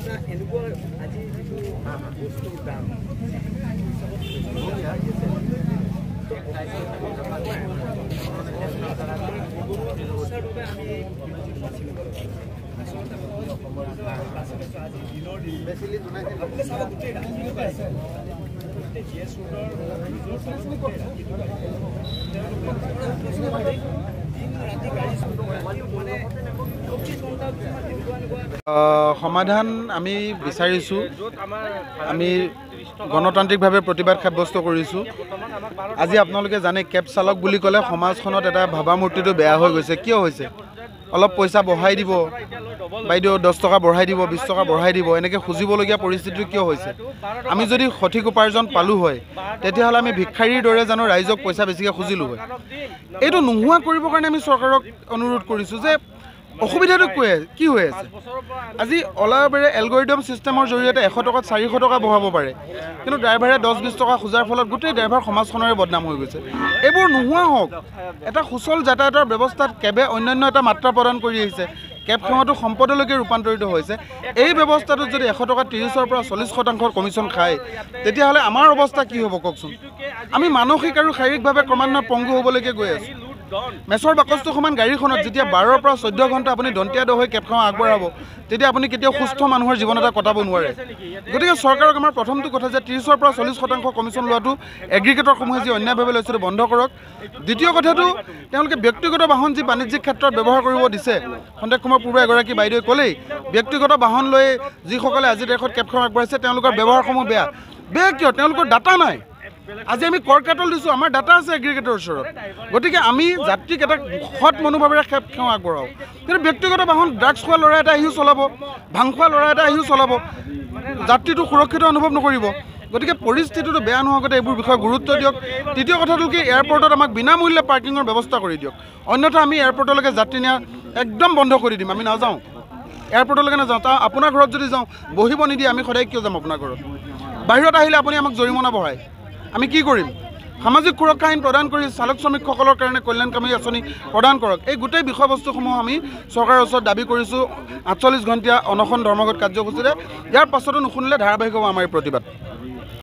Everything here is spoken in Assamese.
এটা এনেকুৱা আজি যিটো বস্তুৰ দাম সমাধান আমি বিচাৰিছো আমি গণতান্ত্ৰিকভাৱে প্ৰতিবাদ সাব্যস্ত কৰিছো আজি আপোনালোকে জানে কেব চালক বুলি ক'লে সমাজখনত এটা ভাবামূৰ্তিটো বেয়া হৈ গৈছে কিয় হৈছে অলপ পইচা বঢ়াই দিব বাইদেউ 10 টকা বঢ়াই দিব 20 টকা বঢ়াই দিব এনেকৈ খুজিবলগীয়া পৰিস্থিতি কিয় হৈছে আমি যদি সঠিক উপাৰ্জন পালো হয় তেতিয়াহ'লে আমি ভিক্ষাৰীৰ দৰে জানো ৰাইজক পইচা বেছিকৈ খুজিলো হয় এইটো নোহোৱা কৰিবৰ কাৰণে আমি চৰকাৰক অনুৰোধ কৰিছো যে অসুবিধাটো কি হৈ আছে আজি অলা উবেৰে এলগৰিদম ছিষ্টেমৰ জৰিয়তে 100 টকাত 400 টকা বঢ়াব পাৰে কিন্তু ড্ৰাইভাৰে 10-20 টকা খোজাৰ ফলত গোটেই ড্ৰাইভাৰ সমাজখনৰে বদনাম হৈ গৈছে এইবোৰ নোহোৱা হওক এটা সুচল যাতায়াতৰ ব্যৱস্থাত কেবে অন্যান্য এটা মাত্ৰা প্ৰদান কৰি আহিছে কেব সেৱাটো সম্পদলৈকে ৰূপান্তৰিত হৈছে এই ব্যৱস্থাটোত যদি 100 টকা 30ৰ পৰা 40% কমিশ্যন খায় তেতিয়াহ'লে আমাৰ অৱস্থা কি হ'ব কওকচোন আমি মানসিক আৰু শাৰীৰিকভাৱে ক্ৰমান্বয়ে পংগু হ'বলৈকে গৈ আছোঁ মেচৰ বাকচটো সমান গাড়ীখনত যেতিয়া 12ৰ পৰা 14 ঘণ্টা আপুনি দন্তীয়া হৈ কেব সেৱা আগবঢ়াব তেতিয়া আপুনি কেতিয়াও সুস্থ মানুহৰ জীৱন এটা কটাব নোৱাৰে গতিকে চৰকাৰক আমাৰ প্ৰথমটো কথা যে 30ৰ পৰা 40% কমিশ্যন লোৱাটো এগ্ৰিগেটৰসমূহে যি অন্যায়ভাৱে লৈছে বন্ধ কৰক দ্বিতীয় কথাটো তেওঁলোকে ব্যক্তিগত বাহন যি বাণিজ্যিক ক্ষেত্ৰত ব্যৱহাৰ কৰিব দিছে সন্দেহ কুমাৰ পূৰ্বে এগৰাকী বাইদেৱে ক'লেই ব্যক্তিগত বাহন লৈ যিসকলে আজিৰ দেশত কেব সেৱা আগবঢ়াইছে তেওঁলোকৰ ব্যৱহাৰসমূহ বেয়া কিয় তেওঁলোকৰ ডাটা নাই আজি আমি কৰ কাটল দিছোঁ আমাৰ ডাটা আছে এগ্ৰিগেটৰ ওচৰত গতিকে আমি যাত্ৰীক এটা সৎ মনোভাৱেৰে কেব সেৱা আগবঢ়াওঁ কিন্তু ব্যক্তিগত বাহন ড্ৰাগছ খোৱা ল'ৰা এটা আহিও চলাব ভাং খোৱা ল'ৰা এটা আহিও চলাব যাত্ৰীটো সুৰক্ষিত অনুভৱ নকৰিব গতিকে পৰিস্থিতিটো বেয়া নোহোৱাকৈ এইবোৰ বিষয়ে গুৰুত্ব দিয়ক তৃতীয় কথাটো কি এয়াৰপৰ্টত আমাক বিনামূল্যে পাৰ্কিঙৰ ব্যৱস্থা কৰি দিয়ক অন্যথা আমি এয়াৰপৰ্টলৈকে যাত্ৰী নিয়া একদম বন্ধ কৰি দিম আমি নাযাওঁ এয়াৰপৰ্টলৈকে নাযাওঁ আপোনাৰ ঘৰত যদি যাওঁ বহিব নিদিয়ে আমি সদায় কিয় যাম আপোনাৰ ঘৰত বাহিৰত আহিলে আপুনি আমাক জৰিমনা বঢ়ায় আমি কি কৰিম সামাজিক সুৰক্ষা আইন প্ৰদান কৰি চালক শ্ৰমিকসকলৰ কাৰণে কল্যাণকামী আঁচনি প্ৰদান কৰক এই গোটেই বিষয়বস্তুসমূহ আমি চৰকাৰৰ ওচৰত দাবী কৰিছোঁ 48 ঘণ্টীয়া অনশন ধৰ্মঘট কাৰ্যসূচীৰে ইয়াৰ পাছতো নুশুনিলে ধাৰাবাহিক হ'ব আমাৰ এই প্ৰতিবাদ